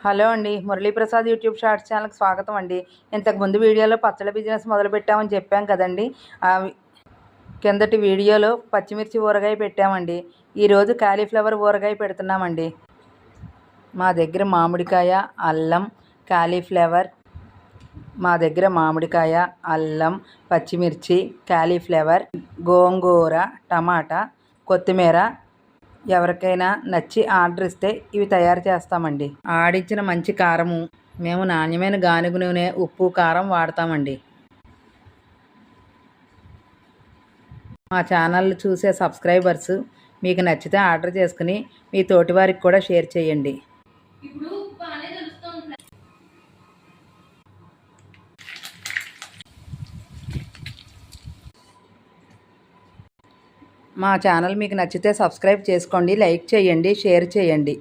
Hello అండి, Muraliprasad YouTube shorts ఛానల్కి స్వాగతం అండి. ఇంతకుముందు వీడియోలో పచ్చళ్ళ బిజినెస్ మొదలుపెట్టామని చెప్పాం కదండి. కిందటి వీడియోలో పచ్చిమిర్చి ఊరగాయ పెట్టామండి. ఈరోజు కాలీఫ్లవర్ ఊరగాయ పెడుతున్నామండి. మా దగ్గర మామిడికాయ, అల్లం, కాలీఫ్లవర్ పచ్చిమిర్చి, కాలీఫ్లవర్, గోంగూర, టమాటా, కొత్తిమీర ఎవరికైనా నచ్చి ఆర్డర్ ఇస్తే ఇవి తయారు చేస్తామండి. ఆడించిన మంచి కారము, మేము నాణ్యమైన గానుగ నూనె, ఉప్పు, కారం వాడతామండి. మా ఛానల్ చూసే సబ్స్క్రైబర్స్ మీకు నచ్చితే ఆర్డర్ చేసుకుని మీ తోటి వారికి కూడా షేర్ చేయండి. మా ఛానల్ మీకు నచ్చితే సబ్స్క్రైబ్ చేసుకోండి, లైక్ చేయండి, షేర్ చేయండి.